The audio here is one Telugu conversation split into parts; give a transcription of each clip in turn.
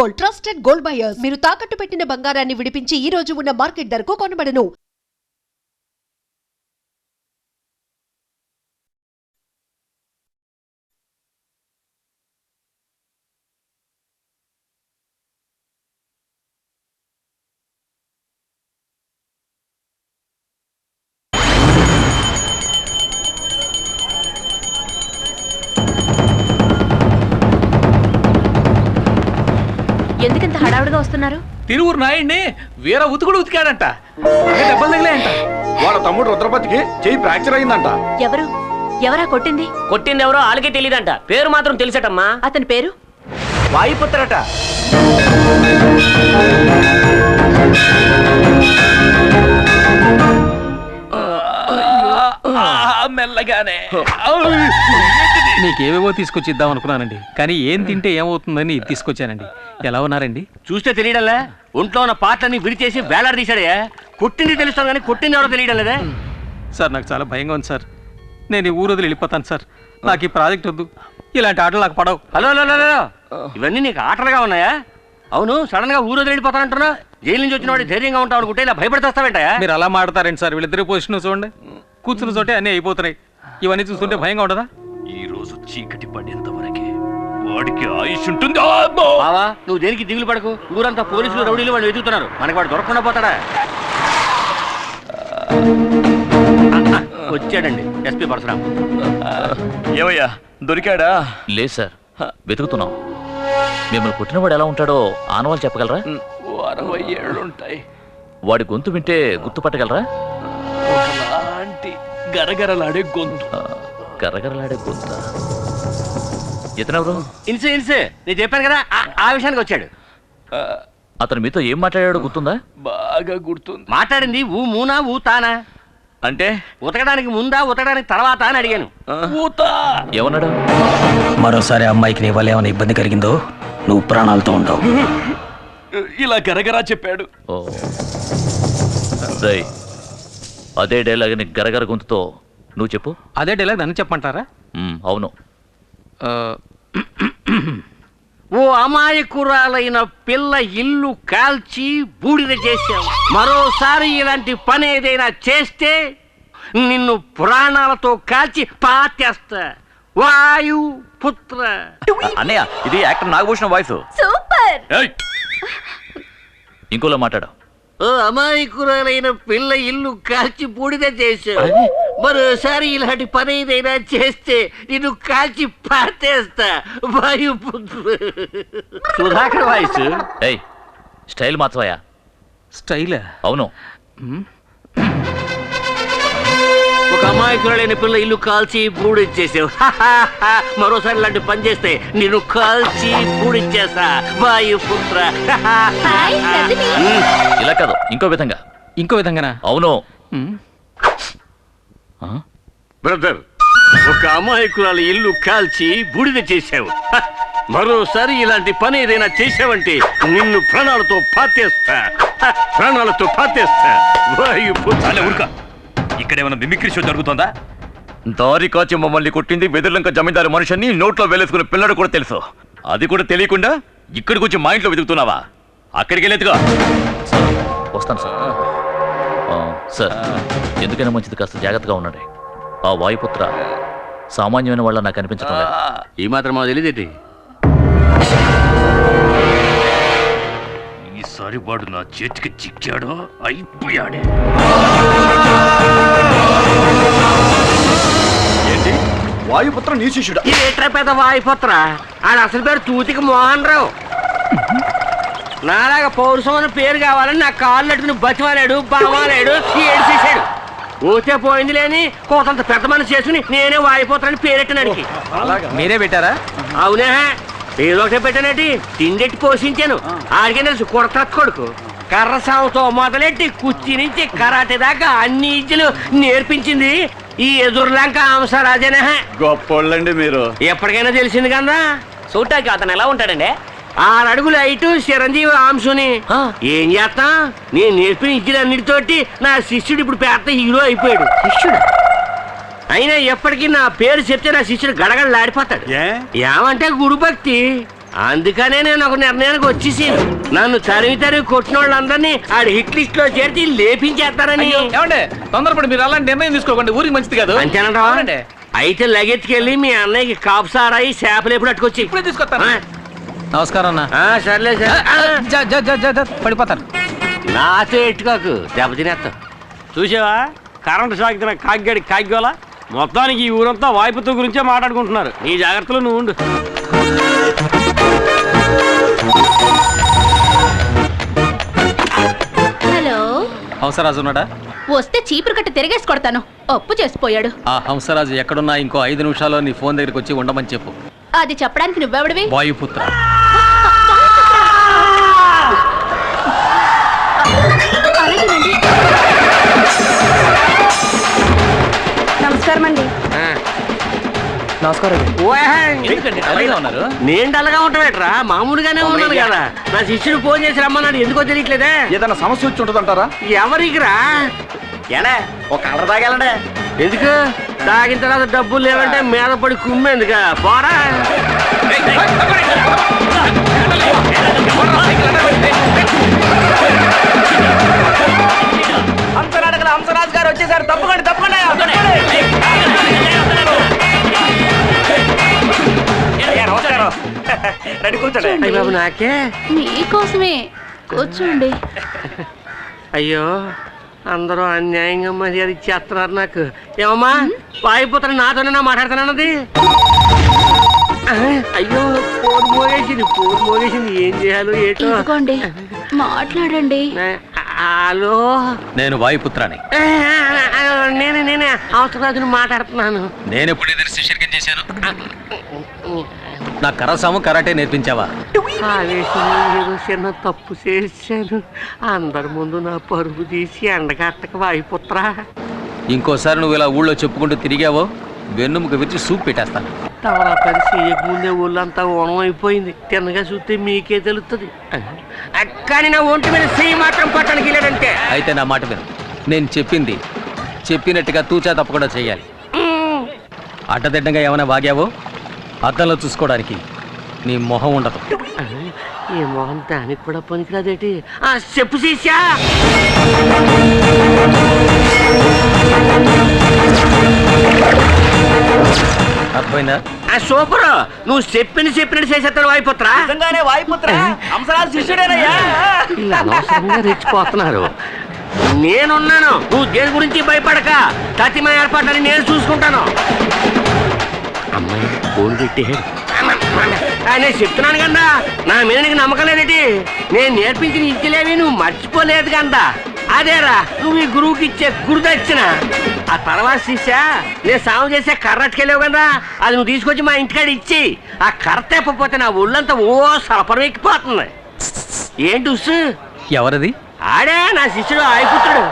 Gold, trusted gold buyers. మీరు తాకట్టు పెట్టిన బంగారాన్ని విడిపించి ఈ రోజు ఉన్న మార్కెట్ ధరకు కొనబడను. ఎందుకంత హడావుడిగా వస్తున్నారు? తిరువురు నాయుడిని వీర ఉతుకుడు ఉతికాడంట. దెబ్బలు తగిలాయంట. వాళ్ళ తమ్ముడు రుద్రపతికి చెయ్యి ఫ్రాక్చర్ అయిందంట. ఎవరా కొట్టింది? కొట్టింది ఎవరో వాళ్ళకే తెలియదంట. పేరు మాత్రం తెలిసటమ్మా. అతని పేరు వాయుపుత్రట. మెల్లగానే నీకేవేవో తీసుకొచ్చి ఇద్దాం అనుకున్నానండి, కానీ ఏం తింటే ఏమవుతుందని తీసుకొచ్చానండి. ఎలా ఉన్నారండి? చూస్తే తెలియడంలే. ఒంట్లో ఉన్న పాటలన్నీ విడిచేసి వేలాడ తీశాడే. కొట్టింది తెలుస్తాను కానీ కొట్టింది ఎవరో తెలియడం లేదే. సార్ నాకు చాలా భయంగా ఉంది సార్. నేను ఈ ఊరు వదిలి వెళ్ళిపోతాను సార్. నాకు ఈ ప్రాజెక్ట్ వద్దు. ఇలాంటి ఆటలు నాకు పడవు. హలో ఇవన్నీ నీకు ఆటలుగా ఉన్నాయా? అవును, సడన్ గా ఊరు వదిలి వెళ్ళిపోతానంటున్నా. జైలు నుంచి వచ్చిన వాడు ధైర్యంగా ఉంటావు అనుకుంటే ఇలా భయపడితేస్తావేంటయా? మీరు అలా మాడతారండి సార్. వీళ్ళిద్దరి పొజిషన్ చూడండి. కూర్చున్న చోటే అన్నీ అయిపోతున్నాయి. ఇవన్నీ చూస్తుంటే భయంగా ఉండదా? ఈ రోజు చీకటి పడేంత వరకే వాడికి ఆయుష్ ఉంటుంది. బావా, నువ్వు దేనికి దిగులు పడకు. ఊరంతా పోలీసులు రౌడీలు వాళ్ళు వెతుకుతున్నారు. మనకి వాడు దొరకకుండా పోతాడా? వచ్చాడండి ఎస్పీ పరశురాం. ఏమయ్యా దొరికాడా? లేదు సార్, వెతుకుతున్నాం. మిమ్మల్ని పుట్టినవాడు ఎలా ఉంటాడో ఆనవాళ్ళు చెప్పగలరా? 60 ఏళ్ళుంటాయి. వాడి గొంతు వింటే గుర్తుపట్టగలరా? ఒకలాంటి గరగరలాడే గొంతు. గరగరలాడే గొంత. ఇతనెవరు? ఇన్సే నేను చెప్పాను కదా, ఆ విషయానికి వచ్చాడు. అతను మీతో ఏం మాట్లాడాడో గుర్తుందా? బాగా గుర్తుంది. మాట్లాడింది ఊ మూనా ఊ తానా అంటే ఉతకడానికి ముందా ఉతకడానికి తర్వాత అని అడిగాను. ఏమన్నాడు? మరోసారి అమ్మాయికి నీ వల్ల ఏమైనా ఇబ్బంది కలిగిందో నువ్వు ప్రాణాలతో ఉండవు. ఇలా గరగరా చెప్పాడు. ఓ రేయ్, అదే డైలాగ్ని గరగర గొంతుతో నువ్వు చెప్పు. అదే డైలాగ్ నన్ను చెప్పమంటారా? అవును. ఓ అమాయకురాలైన పిల్ల ఇల్లు కాల్చి బూడిద చేశావు. మరోసారి ఇలాంటి పని ఏదైనా చేస్తే నిన్ను ప్రాణాలతో కాల్చి పాతేస్తా. వాయు పుత్ర. అన్నయ్య, ఇది యాక్టర్ నాగభూషణం వాయిస్. సూపర్. ఇంకోలా మాట్లాడు. ఓ అమాయకురాలైన పిల్ల ఇల్లు కాల్చి బూడిద చేశావు. మరోసారి ఇలాంటి పని ఏదైనా చేస్తే నిన్ను కాల్చి పాతేస్తా. వాయు పుత్ర. సుధాకర్ వాయిస్. ఏయ్, స్టైల్ మార్చవయ్యా. స్టైలా? అవును. ఒక అమాయకురాలైన పిల్ల ఇల్లు కాల్చి బూడిచ్చేసావు. మరోసారి ఇలాంటి పని చేస్తే నిన్ను కాల్చి బూడిచ్చేస్తా. వాయుపుత్ర. ఇలా కాదు, ఇంకో విధంగా. ఇంకో విధంగానా? అవును. బ్రదర్, ఒక అమాయకురాలు ఇల్లు కాల్చి బూడిద చేశావు. మరోసారి ఇలాంటి పని ఏదైనా చేశావంటే నిన్ను ప్రాణాలతో పాతేస్తా. ప్రాణాలతో పాతేస్తా. వాయుపుత్ర. ఇక్కడేమైనా మిమిక్రీ షో జరుగుతుందా? దారి కాచి మమ్మల్ని కొట్టింది వెదుర్లంక జమీందారు మనుషుని నోట్లో వేలేసుకున్న పిల్లడు కూడా తెలుసు. అది కూడా తెలియకుండా ఇక్కడికి వచ్చి మా ఇంట్లో వెతుకుతున్నావా? అక్కడికి వెళ్ళేదిగా. వస్తాను సార్. సార్, ఎందుకైనా మంచిది కాస్త జాగ్రత్తగా ఉండండి. ఆ వాయుపుత్ర సామాన్యమైన వాళ్ళ నాకు అనిపించడం లేదు. ఈ మాత్రం మాకు తెలియదేంటి? ఈసారి వాడు నా చేతికి చిక్కాడో అయిపోయాడే. ఏంటి? వాయుపుత్ర నీ శిష్యుడా? ఇదేట్రా పెద్ద వాయుపుత్ర? ఆడ అసలు పేరు తూతికి మోహన్ రావు. నాలాగా పౌరుషం అన్న పేరు కావాలని నా కాళ్ళు అట్టుకుని బతిమాలాడు, బావాలాడు, ఏడు చేశాడు. పోతే పోయింది లేని కోతంత పెద్ద మనసు చేసుకుని నేనే వాయిపోతానని పేరెట్టినాడికి. మీరే పెట్టారా? అవునే, ఏదో ఒకటే పెట్టానటి. తిండెట్టి పోషించాను. ఆడికే తెలుసు కొడత కొడుకు. కర్ర సాగుతో మొదలెట్టి కుర్చీ నుంచి కరాటే దాకా అన్ని ఇజ్జలు నేర్పించింది ఈ ఎదురులంక అంశరాజనే. గొప్పోళ్ళండి మీరు. ఎప్పటికైనా తెలిసింది కదా. చూడటానికి అతను ఎలా ఉంటాడండి? 6 అడుగులు హైటు, చిరంజీవి అంశుని. ఏం చేస్తా, నేను నేర్పిన ఇజ్జలన్నిటితోటి నా శిష్యుడు ఇప్పుడు పెద్ద హీరో అయిపోయాడు. శిష్యుడు అయినా ఎప్పటికీ నా పేరు చెప్తే నా శిష్యుడు గడగడలాడిపోతాడు. ఏమంటే గురు భక్తి. అందుకనే నేను ఒక నిర్ణయానికి వచ్చేసాను. నన్ను తరిమి కొట్టిన వాళ్ళందరినీ ఆడి హిట్ లిస్ట్ లో చేర్చి లేపించేస్తారని. ఏమండి తొందరపడి మీరు అలాంటి నిర్ణయం తీసుకోకండి, ఊరికి మంచిది కాదు. అంతేనంటావా? అయితే లగెత్తుకెళ్ళి మీ అన్నయ్యకి కాపు సారాయి చేపలు ఎప్పుడు అట్టుకొచ్చి ఇప్పుడే తీసుకొస్తాను. నమస్కారం అన్న. సర్లే సార్. పడిపోతారు. నాతో ఎట్టుకోకు, దెబ్బతినేస్తావు. చూసావా కరెంట్ షాక్ తిన కాగ్గాడి కాగ్గోల. మొత్తానికి ఈ ఊరంతా వాయిపుతో గురించే మాట్లాడుకుంటున్నారు. నీ జాగ్రత్తలో నువ్వు ఉండు. హలో, హంసరాజు ఉన్నాడా? వస్తే చీపురు కట్ట తిరిగేసి కొడతాను. అప్పు చేసిపోయాడు. ఆ హంసరాజు ఎక్కడున్నా ఇంకో 5 నిమిషాల్లో నీ ఫోన్ దగ్గరికి వచ్చి ఉండమని చెప్పు. అది చెప్పడానికి నువ్వెవడివి? వాయుపుత్ర. అలాగేనండి. నమస్కారం అండి. ఎందుకండి అలాగే ఉన్నారు? నేను డల్గా ఉంటావేట్రా? మామూలుగానే ఉన్నాను కదా. నా శిష్యుడు ఫోన్ చేసి రమ్మన్నాడు, ఎందుకో తెలియట్లేదే. ఏదైనా సమస్య వచ్చి ఉంటుందంటారా? ఎవరికిరా? ఏడా ఒక కలర్ తాగాలంటే ఎందుకు? తాగిన తర్వాత డబ్బులు లేవంటే మీద పడి కుమ్మేందుక? పోరా. హంసరాజు గారు వచ్చేసారు, తప్పకుండా తప్పకుండా. అయ్య బాబు, నాకే? మీకోసమే. కూర్చోండి. అయ్యో, అందరూ అన్యాయంగా మర్యాద ఇచ్చేస్తున్నారు నాకు. ఏమమ్మా, వాయిపోతాను నాతోనే మాట్లాడుతానన్నది. అయ్యో, ఫోన్ మోగేసింది. ఏం చేయాలో ఏటో. ఇదిగోండి, మాట్లాడండి. హలో, నేను వాయుపుత్రాని. నేనే అవసరాజును మాట్లాడుతున్నాను. నేను ఎప్పుడు ఎదురు శిష్యర్గం చేశాను? నా కరసాము కరాటే నేర్పించావా? ఆవేశంలో ఏదో చిన్న తప్పు చేశాను. అందరి ముందు నా పరుగు తీసి ఎండగట్టక వాయిపుత్రా. ఇంకోసారి నువ్వు ఇలా ఊళ్ళో చెప్పుకుంటూ తిరిగావో వెన్నుముక విరిచి సూప్ పెట్టేస్తాను. తవరా పని చేయకముందే ఊళ్ళంతా ఓణం అయిపోయింది. తిన్నగా చూస్తే మీకే తెలుస్తుంది. కానీ నా ఒంటి మీద చెయ్యి మాత్రం పట్టడానికి వెళ్ళాడంటే. అయితే నా మాట విను. నేను చెప్పినట్టుగా తూచా తప్పకుండా చెయ్యాలి. అడ్డదిడ్డంగా ఏమైనా వాగావో అద్దంలో చూసుకోవడానికి నీ మొహం ఉండదు. ఈ మొహం దానికి కూడా పనికిరాదేటి? చెప్పు శిష్యా. అర్థమైందా? సూపర్. నువ్వు చెప్పినట్టు చేసేస్తాడు వాయుపుత్ర. వాయుపుత్ర హంసరాజు శిష్యుడేనయ్యా. అనవసరంగా రెచ్చిపోతున్నారు. నేనున్నాను, నువ్వు దేని గురించి భయపడక. తతిమ ఏర్పాట్లని నేను చూసుకుంటాను. అమ్మాయి ఫోన్ పెట్టాడు. నేను చెప్తున్నాను కదా, నా మీద నీకు నమ్మకం లేదేటి? నేను నేర్పించిన ఇచ్చలేవి నువ్వు మర్చిపోలేదు కదా. అదేరా నువ్వు ఈ గురువుకి ఇచ్చే గురుదక్షిణ. ఆ తర్వాత శిష్య, నేను సాగు చేసే కర్ర అట్టుకెళ్ళావు కదా, అది నువ్వు తీసుకొచ్చి మా ఇంటికాడ ఇచ్చి. ఆ కర్ర తెప్పపోతే నా ఒళ్ళంతా సలపరం ఎక్కిపోతుంది. ఏంటి ఉస్సు? ఎవరది? ఆడే నా శిష్యుడు ఆయుపుత్రుడు.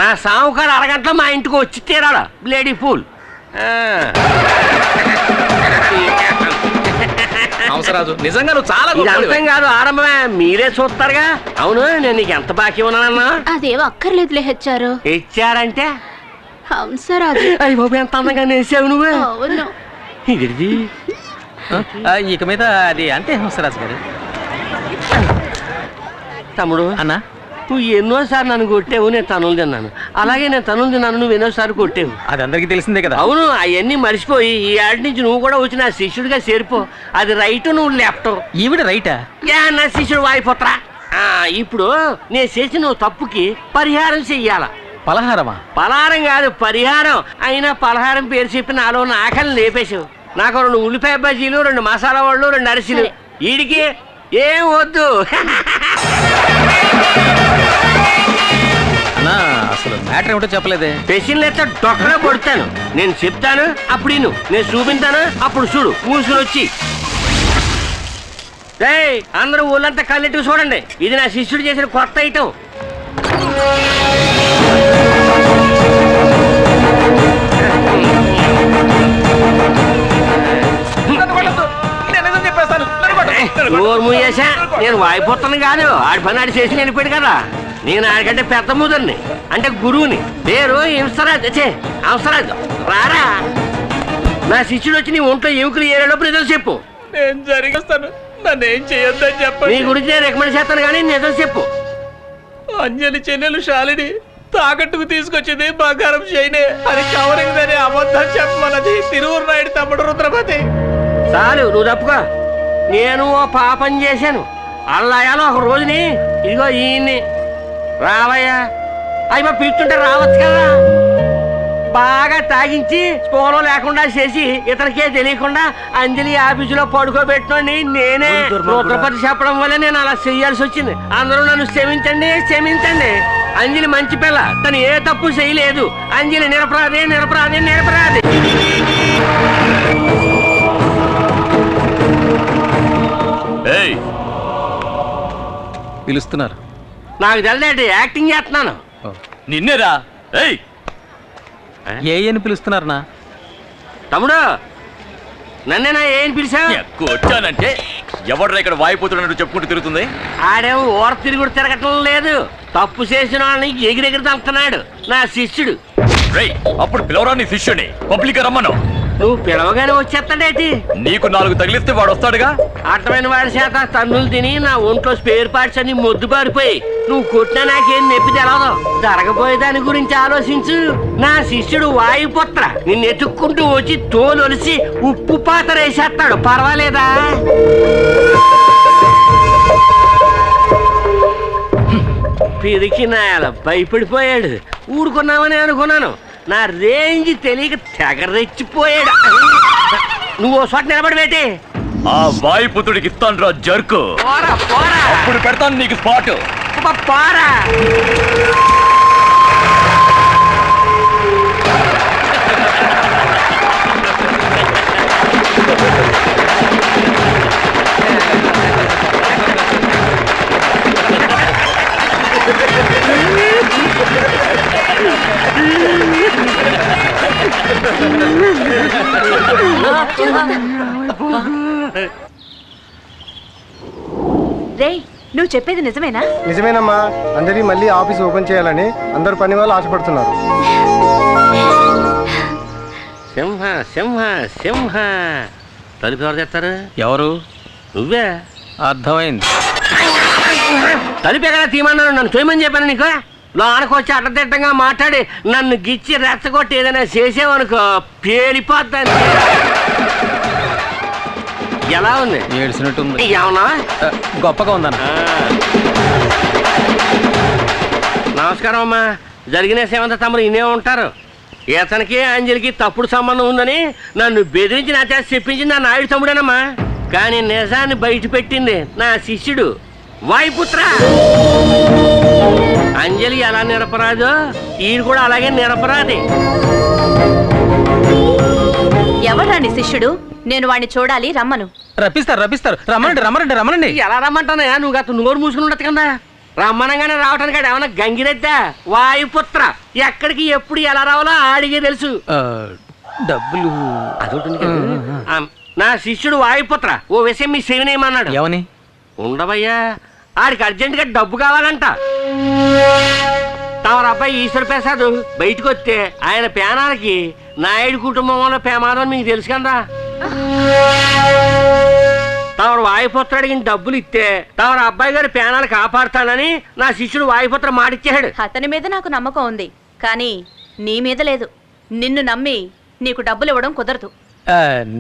నా సాముకారు అరగంటలో మా ఇంటికి వచ్చి తీరాడు. బ్లేడీ ఫూల్. హంసరాజు నిజంగా నువ్వు చాలా ఇది అర్థం కాదు, ఆరంభమే. మీరే చూస్తారుగా. అవును, నేను నీకు ఎంత బాకీ ఉన్నానన్నా? అదేవో అక్కర్లేదులే హెచ్చారు. ఇచ్చారంటే? హంసరాజు. అయ్యి బాబు, ఎంత అందంగా నేసావు నువ్వు. అవును. ఇది ఇక మీద అది అంతే హంసరాజు గారు. తమ్ముడు అన్నా, నువ్వు ఎన్నోసార్లు నన్ను కొట్టావు, నేను తనులు తిన్నాను. అలాగే నేను తనులు తిన్నాను, నువ్వు ఎన్నోసార్లు కొట్టావు. అది అందరికీ తెలిసిందే కదా. అవును, అవన్నీ మర్చిపోయి ఈ ఆడి నుంచి నువ్వు కూడా వచ్చి నా శిష్యుడిగా చేరిపో. అది రైట్, నువ్వు లెఫ్ట్. ఈవిడ రైటా? నా శిష్యుడు వాయిపోత్రా. ఇప్పుడు నేను చేసిన తప్పుకి పరిహారం చెయ్యాల. పలహారమా? పలహారం కాదు, పరిహారం. అయినా పలహారం పేరు చెప్పి నాలో నా ఆకలిని లేపేశావు. నాకు 2 ఉల్లిపాయ బజ్జీలు, 2 మసాలా వాళ్ళు, 2 అరిసెలు. వీడికి ఏం వద్దు. అన్నా, అసలు మ్యాటర్ ఏమిటో చెప్పలేదే. పెషన్లు ఎత్తా డొక్కలో కొడతాను. నేను చెప్తాను, అప్పుడు నేను చూపించాను, అప్పుడు చూడు. మూసుకుని వచ్చి అందరూ ఊళ్ళంతా కళ్ళెట్టు చూడండి. ఇది నా శిష్యుడు చేసిన కొత్త ఐటమ్. నేను వాయిపోతాను కాదు, ఆడి పని ఆడి చేసి వెళ్ళిపోయాడు కదా. నేను ఆడికంటే పెద్ద ముదర్ని, అంటే గురువుని. పేరు హంసరాజు. రారా, నా శిష్యుడు వచ్చి నీ ఒంట్లో ఎముకలు ఏరేలోపు నిజం చెప్పు. నేను జరిగిస్తాను, నన్ను ఏం చేయొద్దని నీ చెప్పండి. గురించి నేను రికమెండ్ చేస్తాను కానీ నిజం చెప్పు. అంజలి చెల్లెలు శాలిని తాకట్టుకు తీసుకొచ్చింది బంగారం చేయనే అని కవరింగ్ అని అబద్ధం చెప్పమన్నది తిరువురు నాయుడు తమ్ముడు రుద్రపతి. చాలు నువ్వు తప్పుకో. నేను ఓ పాపం చేశాను. అల్లాయాలో ఒక రోజుని ఇదిగో ఈయన్ని రావయ్యా అయ్యో పిలుస్తుంటే రావచ్చు కదా. బాగా తాగించి స్పోలో లేకుండా చేసి ఇతనికే తెలియకుండా అంజలి ఆఫీసులో పడుకోబెట్టుకోండి నేనే. రుద్రపతి చెప్పడం వల్ల నేను అలా చెయ్యాల్సి వచ్చింది. అందరూ నన్ను క్షమించండి క్షమించండి. అంజలి మంచి పిల్ల, తను ఏ తప్పు చేయలేదు. అంజలి నిరపరాధి నిరపరాధి నిరపరాధి. ఏయ్, పిలుస్తున్నారు. నాకు తెలియదు యాక్టింగ్ చేస్తున్నాను. నిన్నేరా? ఏయ్, ఏ అని పిలుస్తున్నారనా? తమ్ముడు నన్నేనా ఏం పిలిచావు? వచ్చానంటే ఎవడ్రా ఇక్కడ వాయిపోతున్నట్టు చెప్పుకుంటూ తిరుగుతుంది? ఆడేమో ఓర తిరుగుడు తిరగటం లేదు. తప్పు చేసిన వాళ్ళని ఎగిరెగిరి తలుపుతున్నాడు నా శిష్యుడు. రేయ్, అప్పుడు పిలవరా నీ శిష్యుని? పబ్లిక్ రమ్మను. నువ్వు పిలవగానే వచ్చేస్తాడేటి? నీకు 4 తగిలిస్తే వాడు వస్తాడుగా. అర్థమైన వాడి చేత తన్నులు తిని నా ఒంట్లో స్పేర్ పార్ట్స్ అన్ని మొద్దు పారిపోయి నువ్వు కొట్టినా నాకేం నొప్పి తెలవదు. జరగబోయే దాని గురించి ఆలోచించు. నా శిష్యుడు వాయుపుత్ర నిన్ను ఎత్తుక్కుంటూ వచ్చి తోలొలిసి ఉప్పు పాత్ర వేసేస్తాడు. పర్వాలేదా? పిరికి నాయాల భయపడిపోయాడు. ఊరుకున్నామని అనుకున్నాను. నా రేంజ్ తెలియక తెగ రెచ్చిపోయాడు. నువ్వు ఓ చోట నిలబడివేటి? ఆ వాయుపుత్రుడికి ఇస్తాను రా జర్కు. పోరా పోరా అప్పుడు పెడతాను నీకు స్పాట్. పోరా. రేయ్, నువ్వు చెప్పేది నిజమేనా? నిజమేనమ్మా. అందరి మళ్ళీ ఆఫీస్ ఓపెన్ చేయాలని అందరు పని వాళ్ళు ఆశపడుతున్నారు. సింహ సింహ సింహ. తలుపు ఎవరు తెస్తారు? ఎవరు? నువ్వే. అర్థమైంది. తలుపు ఎక్కడ తీయమన్నాను? నన్ను చేయమని చెప్పాను నీకు. లోనకొచ్చి అడ్డదిడ్డంగా మాట్లాడి నన్ను గిచ్చి రెచ్చగొట్టి ఏదైనా చేసేవనుకో పేలిపోద్దాన్ని. ఎలా ఉంది? ఏడ్చినట్టుంది. ఏమన్నా గొప్పగా ఉందన్న. నమస్కారం అమ్మా. జరిగిన సేవంత తమరు ఇనే ఉంటారు. ఇతనికి అంజలికి తప్పుడు సంబంధం ఉందని నన్ను బెదిరించి నా చేత చెప్పించింది నా నాయుడు తమ్ముడేనమ్మా. కానీ నిజాన్ని బయట పెట్టింది నా శిష్యుడు వాయుపుత్ర. అంజలి ఎలా నిరపరాదో ఈయన కూడా అలాగే నిరపరాది. ఎవరా నీ శిష్యుడు? నేను వాడిని చూడాలి, రమ్మను. రప్పిస్తారు రప్పిస్తారు. రమ్మనండి రమ్మనండి రమ్మనండి. ఎలా రమ్మంటానయా? నువ్వు గత నోరు మూసుకుని ఉండదు కదా. రమ్మనంగానే రావటానికి ఏమన్నా గంగిరెద్దా? వాయుపుత్ర ఎక్కడికి ఎప్పుడు ఎలా రావాలో ఆడిగే తెలుసు. డబ్బులు అదొకటి ఉంది కదా. నా శిష్యుడు వాయుపుత్ర ఓ విషయం మీ శివనేమన్నాడు. ఏమని? ఉండవయ్యా, ఆడికి అర్జెంటుగా డబ్బు కావాలంట. తమరు అబ్బాయి ఈశ్వర ప్రసాద్ బయటకు వస్తే ఆయన పేనాలకి నాయుడు కుటుంబంలో ప్రమాదం మీకు తెలుసు కదా. తమరు వాయుపుత్ర అడిగిన డబ్బులు ఇస్తే తమరు అబ్బాయి గారి పేనాలు కాపాడుతానని నా శిష్యుడు వాయుపుత్ర మాటిచ్చాడు. అతని మీద నాకు నమ్మకం ఉంది, కానీ నీ మీద లేదు. నిన్ను నమ్మి నీకు డబ్బులు ఇవ్వడం కుదరదు.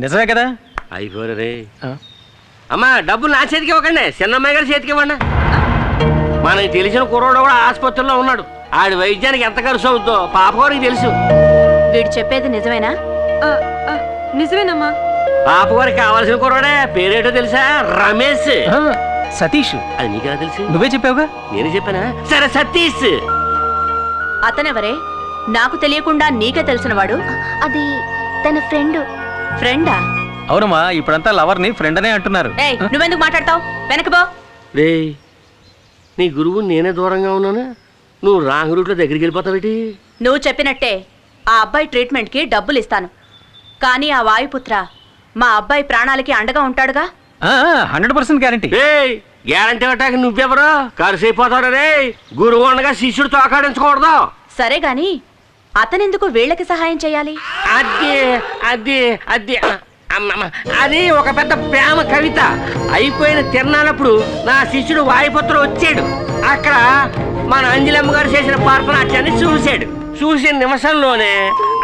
నిజమే కదా. అయిపోరే అమ్మా, డబ్బులు నా చేతికి ఇవ్వకండి, చిన్నమ్మాయి గారి చేతికి ఇవ్వండి. మనకి తెలిసిన కుర్రోడు కూడా ఆసుపత్రిలో ఉన్నాడు. ఆడి వైద్యానికి ఎంత ఖర్చు అవుతుందో పాపగారికి తెలుసు. వీడు చెప్పేది నిజమేనా? నిజమేనమ్మా. పాపగారికి కావాల్సిన కుర్రోడే. పేరేటో తెలుసా? రమేష్. సతీష్. అది నీకెలా తెలుసు? నువ్వే చెప్పావుగా. నేనే చెప్పానా? సరే సతీష్. అతనెవరే? నాకు తెలియకుండా నీకే తెలిసినవాడు? అది తన ఫ్రెండ్. ఫ్రెండా? అవునమ్మా, ఇప్పుడంతా లవర్ని ఫ్రెండ్ అనే అంటున్నారు. ఏయ్, నువ్వెందుకు మాట్లాడతావు? వెనక్కి పో. రే, నీ గురువు నేనే దూరంగా ఉన్నాను, నువ్వు రాంగ్ రూట్లో దగ్గరికి వెళ్ళిపోతావేటి? నువ్వు చెప్పినట్టే ఆ అబ్బాయి ట్రీట్మెంట్కి డబ్బులు ఇస్తాను, కానీ ఆ వాయుపుత్ర మా అబ్బాయి ప్రాణాలకి అండగా ఉంటాడుగా. 100% గ్యారంటీ. గ్యారంటీ ఇవ్వటానికి నువ్వెవరో? ఖర్చు అయిపోతాడు రే. గురువు ఉండగా శిష్యుడు తోకాడించకూడదు. సరే గాని అతనెందుకు వీళ్ళకి సహాయం చేయాలి? అది అది అది అది ఒక పెద్ద ప్రేమ కవిత. అయిపోయిన తిరణాలప్పుడు నా శిష్యుడు వాయుపుత్రుడు వచ్చాడు. అక్కడ మన అంజలమ్మ గారు చేసిన పార్పనాట్యాన్ని చూశాడు. చూసిన నిమిషంలోనే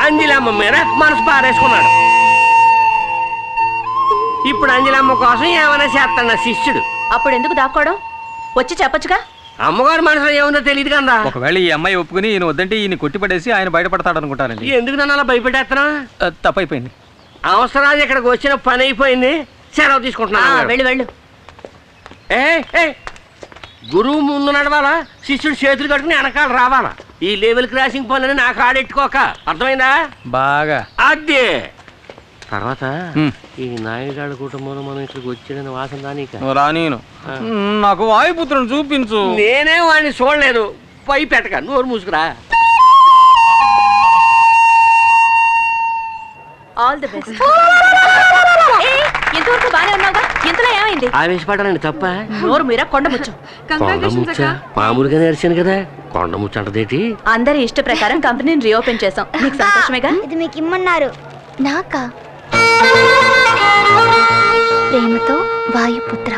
అంజలమ్మ మీద మనసు పారేసుకున్నాడు. ఇప్పుడు అంజలమ్మ కోసం ఏమైనా చేస్తాడు నా శిష్యుడు. అప్పుడు ఎందుకు దాక్కోవడం? వచ్చి చెప్పొచ్చుగా. అమ్మగారు మనసులో ఏముందో తెలియదు కదా. ఒకవేళ ఈ అమ్మాయి ఒప్పుకుని ఈయన వద్దంటే ఈయన కొట్టిపడేసి ఆయన బయటపడతాడు అనుకుంటానండి. ఎందుకు నన్ను అలా భయపెట్టేస్తున్నా? తప్పైపోయింది. అవసరాలు ఇక్కడికి వచ్చిన పని అయిపోయింది. సెలవు తీసుకుంటున్నా. వెళ్ళు. గురువు ముందు నడవాలా, శిష్యుడు చేతులు కట్టుకుని వెనకాల రావాలా. ఈ లెవెల్ క్రాసింగ్ పనులని నాకు ఆడెట్టుకోక. అర్థమైందా? బాగా. అదే తర్వాత ఈ నాయుడు కుటుంబంలో మనం ఇక్కడికి వచ్చాడని వాసన రానీను. నాకు వాయుపుత్రుని చూపించు. నేనే వాడిని చూడలేదు. పై పెట్టక నోరు మూసుకురా. All the best. ఇంతవరకు బానే ఉన్నావుగా, ఇంతలో ఏమైంది? ఆవేశపడాలండి తప్ప. నోరు మీరా కొండముచ్చు. మామూలుగా నేర్చాను కదా, కొండముచ్చు అంటదేటి. అందరి ఇష్ట ప్రకారం కంపెనీని రీఓపెన్ చేసాం. నీకు సంతోషమేగా? ఇది మీకు ఇమ్మన్నారు. నాకా? ప్రేమతో వాయుపుత్ర.